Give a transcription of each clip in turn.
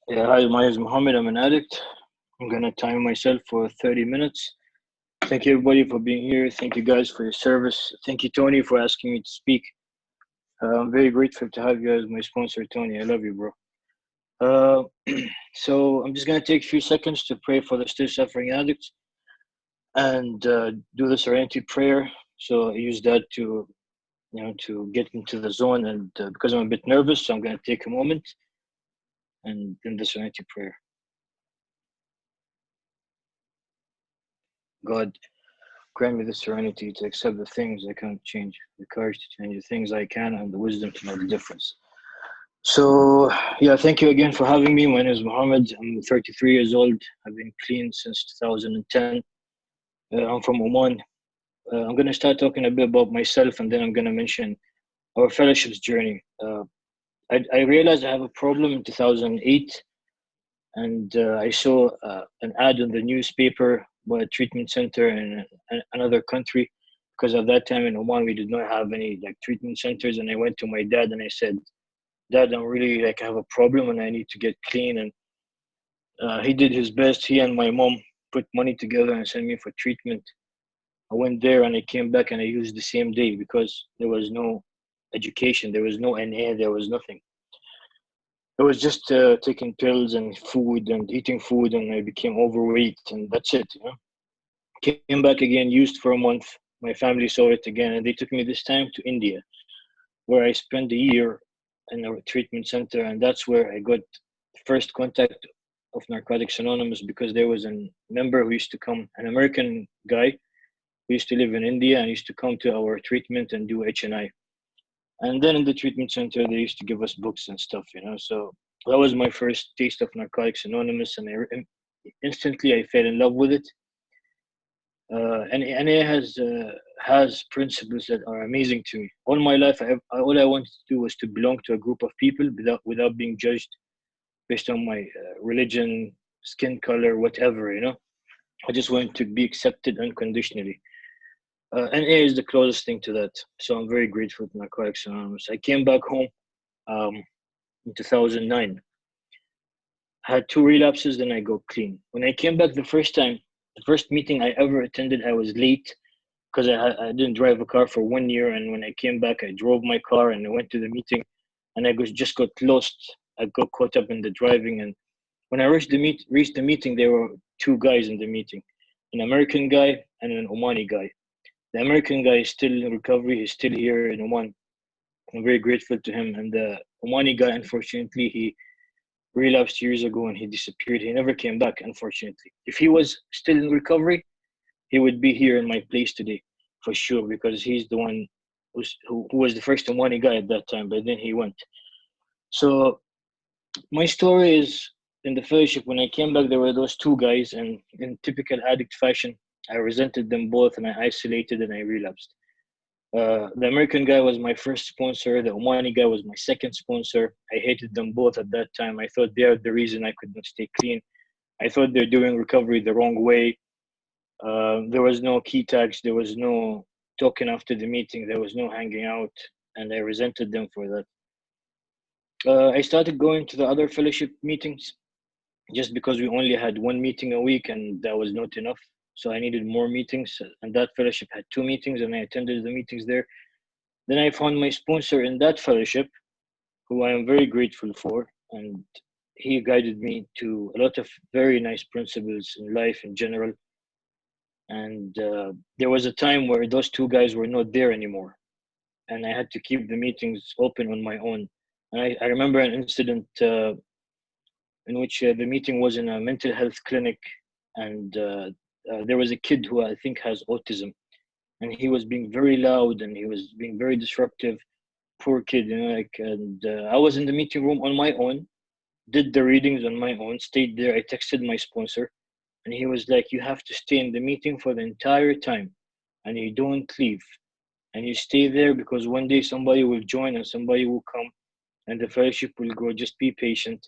Yeah, hi, my name is Mohammed. I'm an addict. I'm gonna time myself for 30 minutes. Thank you, everybody, for being here. Thank you, guys, for your service. Thank you, Tony, for asking me to speak. I'm very grateful to have you as my sponsor, Tony. I love you, bro. So I'm just gonna take a few seconds to pray for the still suffering addicts and do the serenity prayer. So I use that to to get into the zone. And because I'm a bit nervous, so I'm gonna take a moment and then the serenity prayer. God, grant me the serenity to accept the things I can't change, the courage to change the things I can, and the wisdom to know the difference. So, yeah, thank you again for having me. My name is Mohammed. I'm 33 years old. I've been clean since 2010. I'm from Oman. I'm going to start talking a bit about myself, and then I'm going to mention our fellowship's journey. I realized I have a problem in 2008, and I saw an ad in the newspaper about a treatment center in another country, because at that time in Oman we did not have any like treatment centers. And I went to my dad and I said, "Dad, I'm really like I have a problem and I need to get clean." And he did his best. He and my mom put money together and sent me for treatment. I went there and I came back and I used the same day because there was no education, there was no NA, there was nothing. It was just taking pills and food and eating food, and I became overweight, and that's it. Came back again, used for a month. My family saw it again, and they took me this time to India, where I spent a year in a treatment center, and that's where I got first contact of Narcotics Anonymous, because there was a member who used to come, an American guy who used to live in India and used to come to our treatment and do HNI. And then in the treatment center, they used to give us books and stuff. So that was my first taste of Narcotics Anonymous, and instantly I fell in love with it. And NA has principles that are amazing to me. All my life, all I wanted to do was to belong to a group of people without being judged based on my religion, skin color, whatever. I just wanted to be accepted unconditionally. NA is the closest thing to that. So I'm very grateful to Narcotics Anonymous. I came back home um, in 2009. I had two relapses, then I got clean. When I came back the first time, the first meeting I ever attended, I was late because I didn't drive a car for 1 year. And when I came back, I drove my car and I went to the meeting, and just got lost. I got caught up in the driving. And when I reached the meeting, there were two guys in the meeting, an American guy and an Omani guy. The American guy is still in recovery. He's still here in Oman. I'm very grateful to him. And the Omani guy, unfortunately, he relapsed years ago and he disappeared. He never came back, unfortunately. If he was still in recovery, he would be here in my place today for sure, because he's the one who was the first Omani guy at that time, but then he went. So my story is, in the fellowship, when I came back, there were those two guys, and in typical addict fashion, I resented them both and I isolated and I relapsed. The American guy was my first sponsor. The Omani guy was my second sponsor. I hated them both at that time. I thought they are the reason I could not stay clean. I thought they're doing recovery the wrong way. There was no key tags. There was no talking after the meeting. There was no hanging out, and I resented them for that. I started going to the other fellowship meetings just because we only had one meeting a week, and that was not enough. So I needed more meetings, and that fellowship had two meetings, and I attended the meetings there. Then I found my sponsor in that fellowship, who I am very grateful for, and he guided me to a lot of very nice principles in life in general. And there was a time where those two guys were not there anymore, and I had to keep the meetings open on my own. And I remember an incident in which the meeting was in a mental health clinic, and there was a kid who I think has autism, and he was being very loud and he was being very disruptive. Poor kid. Like, and I was in the meeting room on my own, did the readings on my own, stayed there. I texted my sponsor, and he was like, "You have to stay in the meeting for the entire time, and you don't leave, and you stay there because one day somebody will join and somebody will come, and the fellowship will grow. Just be patient."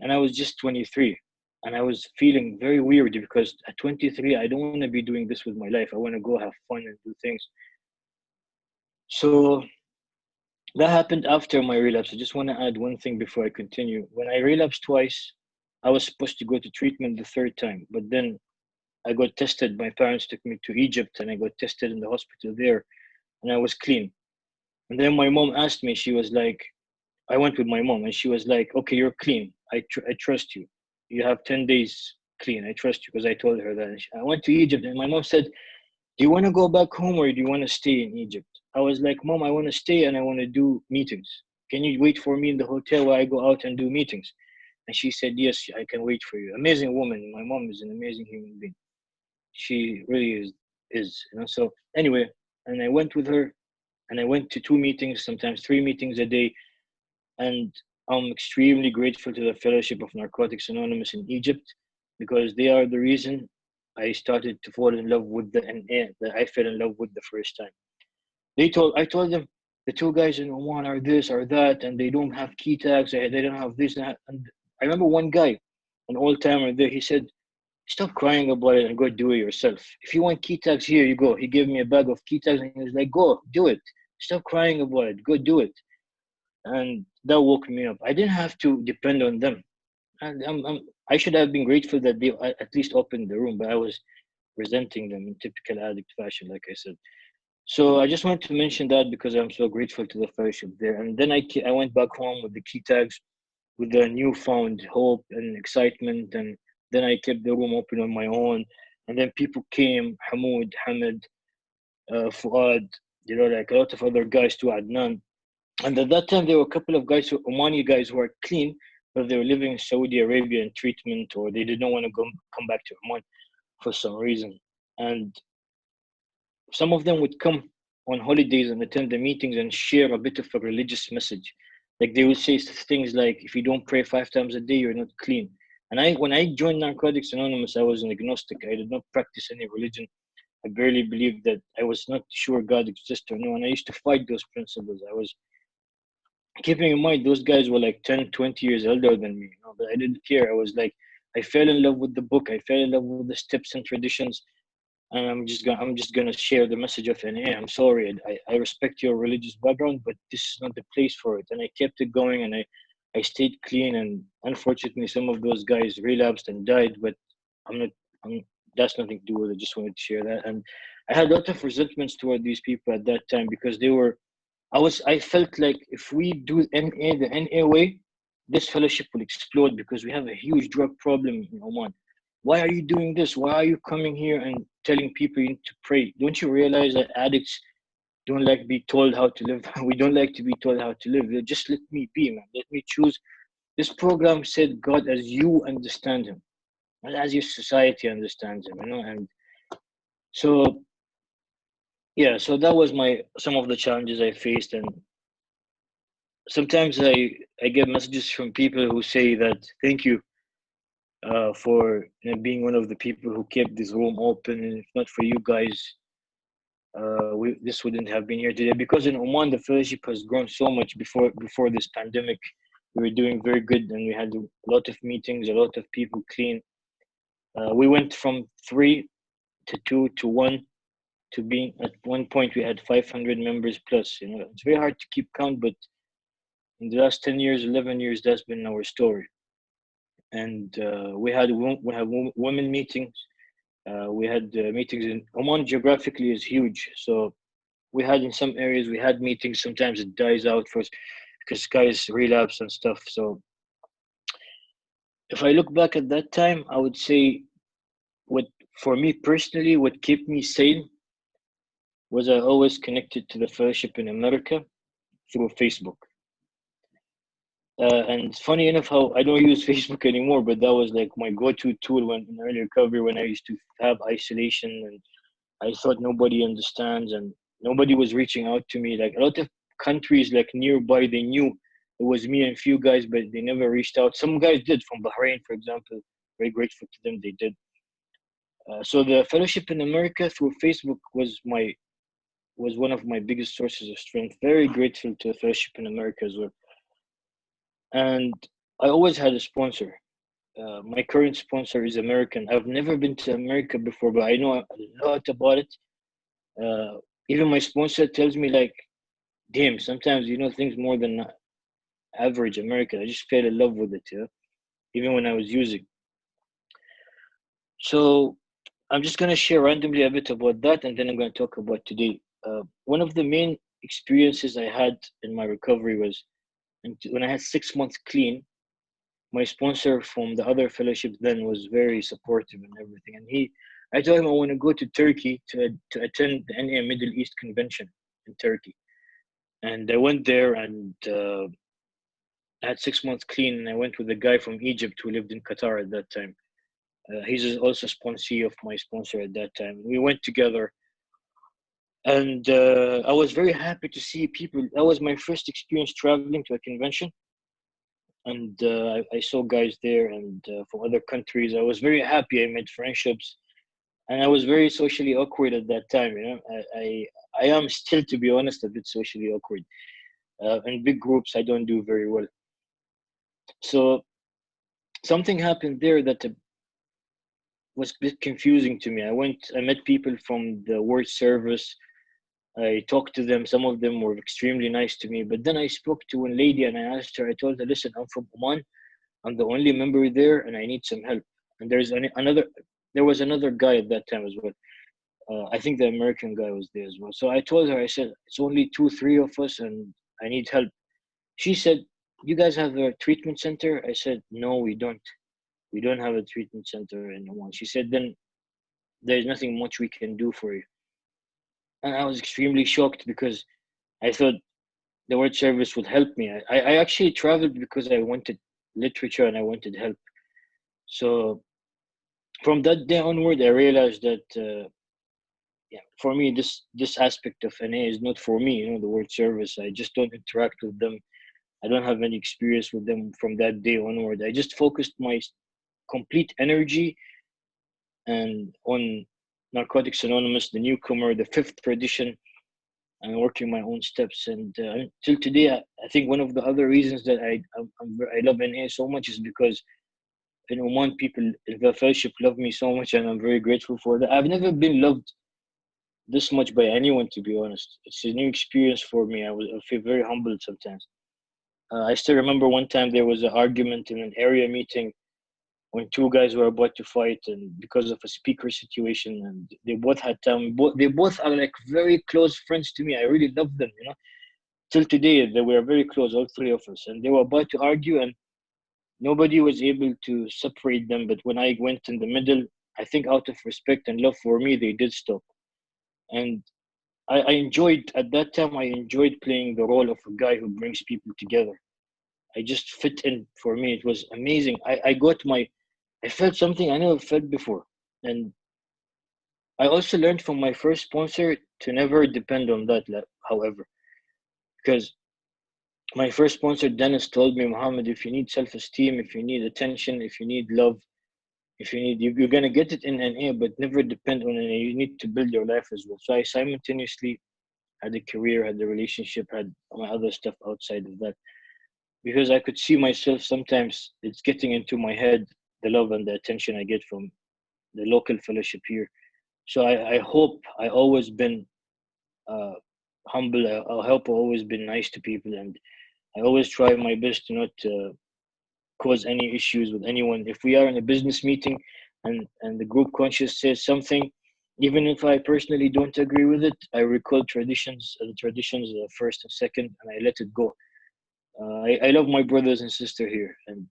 And I was just 23, and I was feeling very weird because at 23, I don't want to be doing this with my life. I want to go have fun and do things. So that happened after my relapse. I just want to add one thing before I continue. When I relapsed twice, I was supposed to go to treatment the third time, but then I got tested. My parents took me to Egypt, and I got tested in the hospital there, and I was clean. And then my mom asked me. She was like, I went with my mom, and she was like, "Okay, you're clean. I trust you. You have 10 days clean. I trust you," because I told her that. And I went to Egypt, and my mom said, "Do you want to go back home or do you want to stay in Egypt?" I was like, "Mom, I want to stay and I want to do meetings. Can you wait for me in the hotel while I go out and do meetings?" And she said, "Yes, I can wait for you." Amazing woman. My mom is an amazing human being. She really is. So anyway, and I went with her, and I went to two meetings, sometimes three meetings a day, and I'm extremely grateful to the Fellowship of Narcotics Anonymous in Egypt, because they are the reason I started to fall in love with the NA that I fell in love with the first time. I told them the two guys in Oman are this or that, and they don't have key tags, they don't have this and that. And I remember one guy, an old timer there, he said, "Stop crying about it and go do it yourself. If you want key tags, here you go." He gave me a bag of key tags and he was like, "Go do it. Stop crying about it. Go do it." And that woke me up. I didn't have to depend on them. And I should have been grateful that they at least opened the room, but I was resenting them in typical addict fashion, like I said. So I just wanted to mention that because I'm so grateful to the fellowship there. And then I went back home with the key tags, with the newfound hope and excitement. And then I kept the room open on my own. And then people came, Hamoud, Hamid, Fuad, like a lot of other guys too, Adnan. And at that time, there were a couple of guys, Omani guys, who are clean, but they were living in Saudi Arabia in treatment, or they did not want to come back to Oman for some reason. And some of them would come on holidays and attend the meetings and share a bit of a religious message. Like they would say things like, "If you don't pray 5 times a day, you're not clean." And when I joined Narcotics Anonymous, I was an agnostic. I did not practice any religion. I barely believed that. I was not sure God exists or no. And I used to fight those principles. I was keeping in mind those guys were like 10, 20 years older than me, but I didn't care. I was like, I fell in love with the book. I fell in love with the steps and traditions, and I'm just gonna share the message of NA. I'm sorry, I respect your religious background, but this is not the place for it. And I kept it going, and I stayed clean. And unfortunately, some of those guys relapsed and died, but I'm not. I'm, that's nothing to do with it. Just wanted to share that. And I had a lot of resentments toward these people at that time because I felt like if we do NA the NA way, this fellowship will explode because we have a huge drug problem in Oman. Why are you doing this? Why are you coming here and telling people you need to pray? Don't you realize that addicts don't like to be told how to live? We don't like to be told how to live. Just let me be, man. Let me choose. This program said God as you understand him, not as your society understands him. And so yeah, so that was my some of the challenges I faced. And sometimes I get messages from people who say that thank you for being one of the people who kept this room open, and if not for you guys, this wouldn't have been here today. Because in Oman, the fellowship has grown so much before this pandemic. We were doing very good, and we had a lot of meetings, a lot of people clean. We went from 3 to 2 to 1 to being at one point we had 500 members plus. It's very hard to keep count, but in the last 10 years, 11 years, that's been our story. And we have women meetings. We had meetings in Oman. Geographically is huge, so we had in some areas we had meetings. Sometimes it dies out first because guys relapse and stuff. So if I look back at that time, I would say what for me personally, what kept me sane was I always connected to the fellowship in America through Facebook. And it's funny enough how I don't use Facebook anymore, but that was like my go-to tool when in early recovery, when I used to have isolation and I thought nobody understands and nobody was reaching out to me. Like a lot of countries like nearby, they knew it was me and a few guys, but they never reached out. Some guys did from Bahrain, for example. Very grateful to them, they did. So the fellowship in America through Facebook was one of my biggest sources of strength. Very grateful to the fellowship in America as well. And I always had a sponsor. My current sponsor is American. I've never been to America before, but I know a lot about it. Even my sponsor tells me like, damn, sometimes you know things more than average American. I just fell in love with it. even when I was using. So I'm just going to share randomly a bit about that, and then I'm going to talk about today. One of the main experiences I had in my recovery was when I had 6 months clean. My sponsor from the other fellowship then was very supportive and everything, and I told him I want to go to Turkey to attend the NA Middle East Convention in Turkey, and I went there and I had 6 months clean, and I went with a guy from Egypt who lived in Qatar at that time. He's also sponsee of my sponsor at that time. We went together, and I was very happy to see people. That was my first experience traveling to a convention, and I saw guys there and from other countries. I was very happy. I made friendships, and I was very socially awkward at that time. You know, I am still, to be honest, a bit socially awkward. In big groups, I don't do very well. So something happened there that was a bit confusing to me. I met people from the world service. I talked to them. Some of them were extremely nice to me. But then I spoke to one lady and I asked her, I told her, listen, I'm from Oman. I'm the only member there and I need some help. And there was another guy at that time as well. I think the American guy was there as well. So I told her, I said, it's only two, three of us and I need help. She said, you guys have a treatment center? I said, no, we don't. We don't have a treatment center in Oman. She said, then there's nothing much we can do for you. And I was extremely shocked because I thought the word service would help me. I actually traveled because I wanted literature and I wanted help. So from that day onward, I realized that yeah, for me, this aspect of NA is not for me. You know, the word service. I just don't interact with them. I don't have any experience with them from that day onward. I just focused my complete energy and on Narcotics Anonymous, the newcomer, the fifth edition, and working my own steps. And till today, I think one of the other reasons that I love NA so much is because in Oman, people in the fellowship love me so much, and I'm very grateful for that. I've never been loved this much by anyone, to be honest. It's a new experience for me. I feel very humbled sometimes. I still remember one time there was an argument in an area meeting when two guys were about to fight, and because of a speaker situation, and they both had time. They both are like very close friends to me. I really love them, you know. Till today, they were very close, all three of us, and they were about to argue, and nobody was able to separate them. But when I went in the middle, I think out of respect and love for me, they did stop. And I enjoyed at that time. I enjoyed playing the role of a guy who brings people together. I just fit in. For me, it was amazing. I felt something I never felt before. And I also learned from my first sponsor to never depend on that, however, because my first sponsor, Dennis, told me, Mohammed, if you need self esteem, if you need attention, if you need love, if you need, you're going to get it in NA, but never depend on NA. You need to build your life as well. So I simultaneously had a career, had a relationship, had my other stuff outside of that, because I could see myself sometimes it's getting into my head, the love and the attention I get from the local fellowship here. So I hope I always been uh, humble. I hope I always been nice to people, and I always try my best to not cause any issues with anyone. If we are in a business meeting and the group conscious says something, even if I personally don't agree with it, I recall traditions first and second, and I let it go. I love my brothers and sister here, and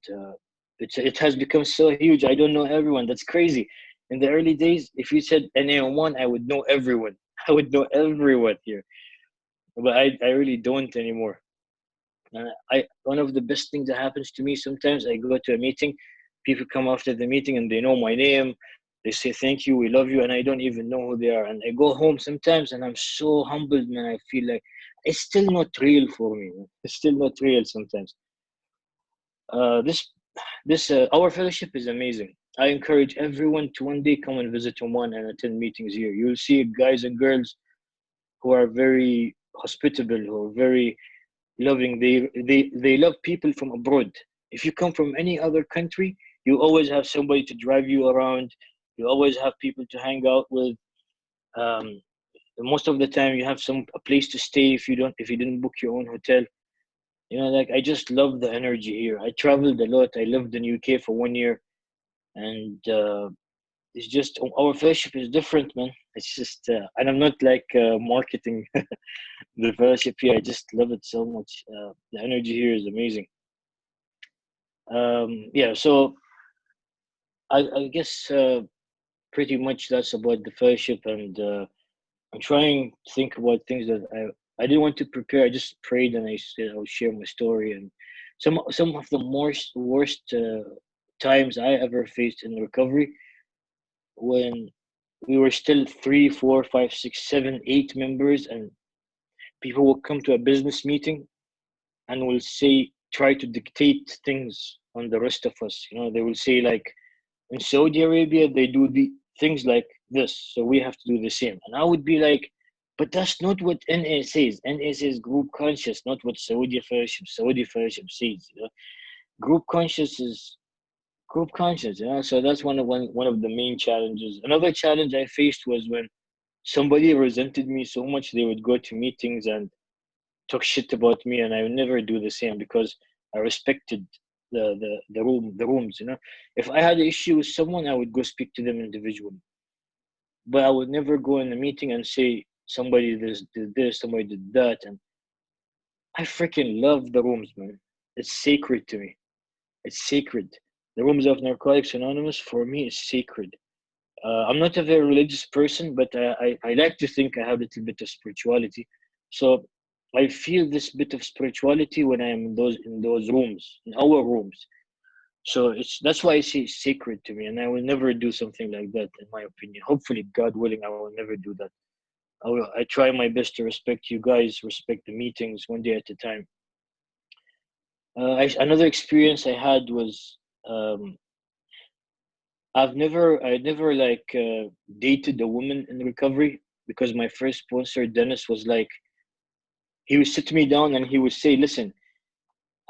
it has become so huge. I don't know everyone. That's crazy. In the early days, if you said NA1, I would know everyone. I would know everyone here, but I really don't anymore. I one of the best things that happens to me sometimes, I go to a meeting, people come after the meeting and they know my name. They say thank you, we love you, and I don't even know who they are. And I go home sometimes and I'm so humbled, and I feel like it's still not real for me. It's still not real sometimes. This our fellowship is amazing. I encourage everyone to one day come and visit Oman and attend meetings here. You'll see guys and girls who are very hospitable, who are very loving. They love people from abroad. If you come from any other country, you always have somebody to drive you around. You always have people to hang out with. Um, most of the time, you have a place to stay if you didn't book your own hotel. Like I just love the energy here. I traveled a lot. I lived in UK for 1 year, and it's just our fellowship is different, man. It's just, and I'm not like marketing the fellowship here. I just love it so much. The energy here is amazing. Yeah, so I guess pretty much that's about the fellowship, and I'm trying to think about things that I didn't want to prepare. I just prayed and I said I'll share my story, and some of the worst times I ever faced in recovery, when we were still three, four, five, six, seven, 8 members, and people will come to a business meeting and will say, try to dictate things on the rest of us. They will say like, in Saudi Arabia they do the things like this, so we have to do the same. And I would be like, but that's not what NA says. NA says group conscious, not what Saudi fellowship says. Group conscious is group conscious. So that's one of the main challenges. Another challenge I faced was when somebody resented me so much they would go to meetings and talk shit about me, and I would never do the same because I respected the rooms. If I had an issue with someone, I would go speak to them individually, but I would never go in a meeting and say somebody did this, somebody did that. And I freaking love the rooms, man. It's sacred to me. It's sacred. The rooms of Narcotics Anonymous for me is sacred. I'm not a very religious person, but I like to think I have a little bit of spirituality. So I feel this bit of spirituality when I am in those rooms, in our rooms. So that's why I say it's sacred to me, and I will never do something like that, in my opinion. Hopefully, God willing, I will never do that. I try my best to respect you guys, respect the meetings one day at a time. Another experience I had was, um, I never like dated a woman in recovery, because my first sponsor Dennis was like, he would sit me down and he would say, listen,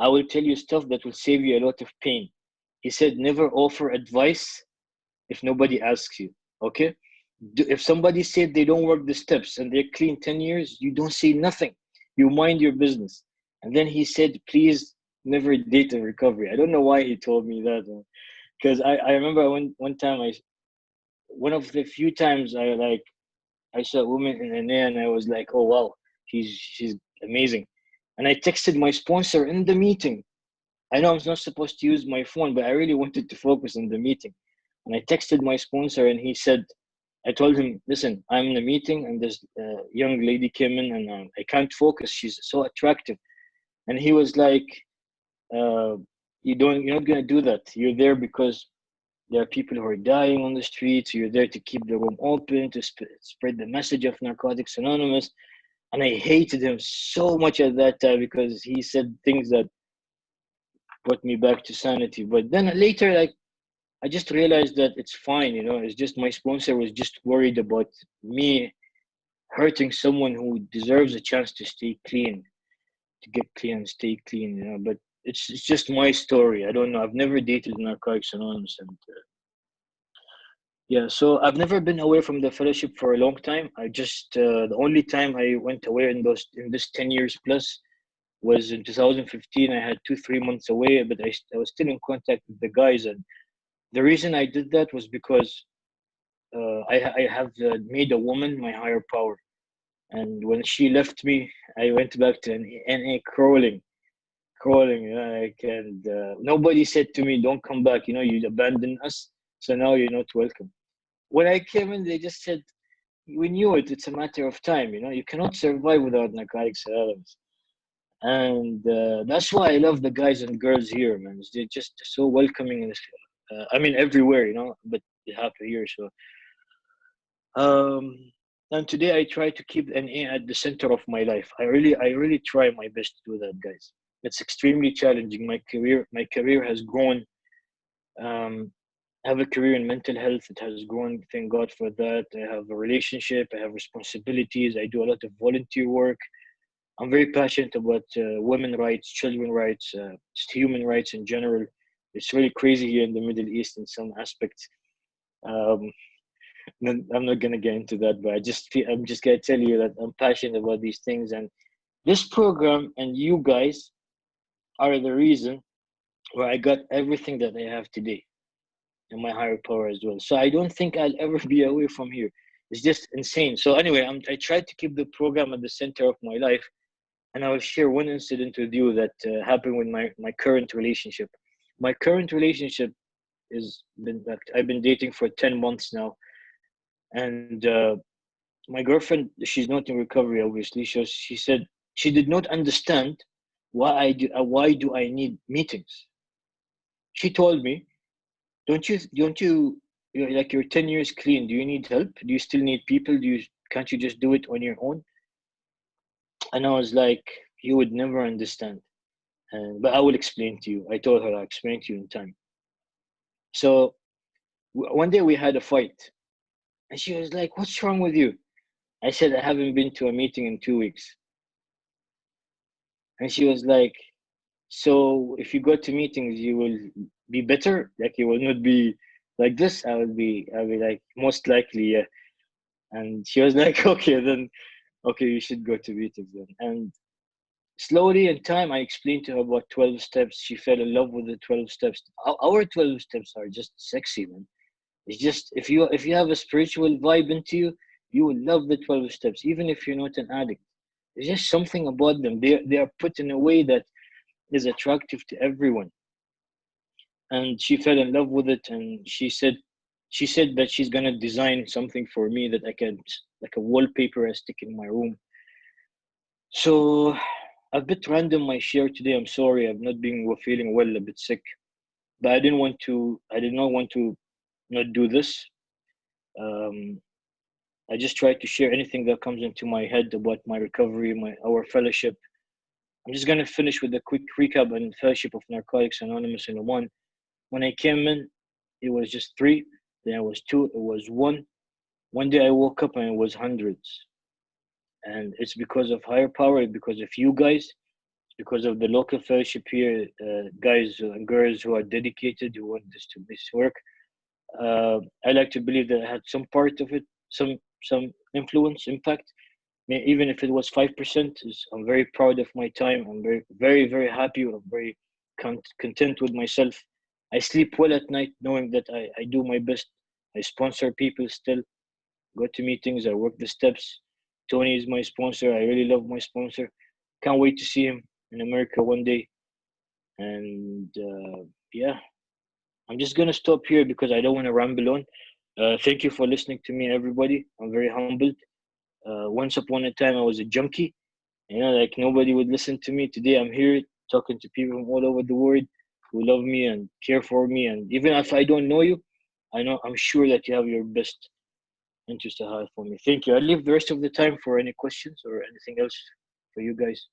I will tell you stuff that will save you a lot of pain. He said, never offer advice if nobody asks you. Okay, if somebody said they don't work the steps and they're clean 10 years, you don't say nothing, you mind your business. And then he said, please never date in recovery. I don't know why he told me that, because I remember one time, one of the few times I saw a woman in an air and I was like, oh wow, she's amazing. And I texted my sponsor in the meeting. I know I'm not supposed to use my phone, but I really wanted to focus on the meeting. And I texted my sponsor and he said, I told him, listen, I'm in a meeting and this young lady came in and I can't focus. She's so attractive. And he was like, uh, you're not going to do that. You're there because there are people who are dying on the streets. You're there to keep the room open, to spread the message of Narcotics Anonymous. And I hated him so much at that time because he said things that brought me back to sanity. But then later, like, I just realized that it's fine. It's just my sponsor was just worried about me hurting someone who deserves a chance to stay clean, to get clean and stay clean. But it's just my story. I don't know. I've never dated Narcotics Anonymous, and yeah, so I've never been away from the fellowship for a long time. I just the only time I went away in this 10 years plus was in 2015. I had 2 3 months away, but I was still in contact with the guys, and the reason I did that was because I have made a woman my higher power, and when she left me, I went back to NA crawling, like, and nobody said to me, "Don't come back." You abandoned us, so now you're not welcome. When I came in, they just said, we knew it. It's a matter of time. You cannot survive without narcotics elements, and that's why I love the guys and girls here, man. They're just so welcoming. I mean, everywhere, but they have here. So, um, and today I try to keep NA at the center of my life. I really try my best to do that, guys. It's extremely challenging. My career has grown. Um, I have a career in mental health. It has grown. Thank God for that. I have a relationship. I have responsibilities. I do a lot of volunteer work. I'm very passionate about women rights, children rights, just human rights in general. It's really crazy here in the Middle East in some aspects. Um, I'm not gonna get into that, but I'm just gonna tell you that I'm passionate about these things. And this program and you guys are the reason where I got everything that I have today, and my higher power as well. So I don't think I'll ever be away from here. It's just insane. So anyway, I tried to keep the program at the center of my life, and I will share one incident with you that happened with my current relationship. My current relationship is been like I've been dating for 10 months now, and my girlfriend, she's not in recovery. Obviously, she said she did not understand why do I need meetings. She told me, don't you you're 10 years clean, do you need help? Do you still need people? Can't you just do it on your own? And I was like, you would never understand. But I will explain to you. I told her I'll explain to you in time. So one day we had a fight, and she was like, "What's wrong with you?" I said, "I haven't been to a meeting in 2 weeks." And she was like, "So if you go to meetings, you will be better. Like you will not be like this." I'll be like, "Most likely, yeah." And she was like, "Okay, then, okay, you should go to meetings then." And slowly in time, I explained to her about 12 steps. She fell in love with the 12 steps. Our 12 steps are just sexy, man. It's just if you have a spiritual vibe into you, you will love the 12 steps, even if you're not an addict. There's just something about them. They are put in a way that is attractive to everyone. And she fell in love with it, and she said that she's gonna design something for me that I can, like a wallpaper I stick in my room. So a bit random my share today. I'm sorry, I've not been feeling well, a bit sick. But I did not want to not do this. Um, I just try to share anything that comes into my head about my recovery, our fellowship. I'm just gonna finish with a quick recap on fellowship of Narcotics Anonymous in Oman. When I came in, it was just three. Then it was two. It was one. One day I woke up and it was hundreds. And it's because of higher power. It's because of you guys. It's because of the local fellowship here, guys and girls who are dedicated, who want this work. I like to believe that I had some part of it, some influence, impact. Even if it was 5%, I'm very proud of my time. I'm very, very, very happy. I'm very content with myself. I sleep well at night knowing that I do my best. I sponsor people still, go to meetings, I work the steps. Tony is my sponsor. I really love my sponsor. Can't wait to see him in America one day. And yeah, I'm just gonna stop here because I don't want to ramble on. Thank you for listening to me, everybody. I'm very humbled. Once upon a time, I was a junkie. Like nobody would listen to me. Today, I'm here talking to people from all over the world who love me and care for me. And even if I don't know you, I'm sure that you have your best interest to have for me. Thank you. I'll leave the rest of the time for any questions or anything else for you guys.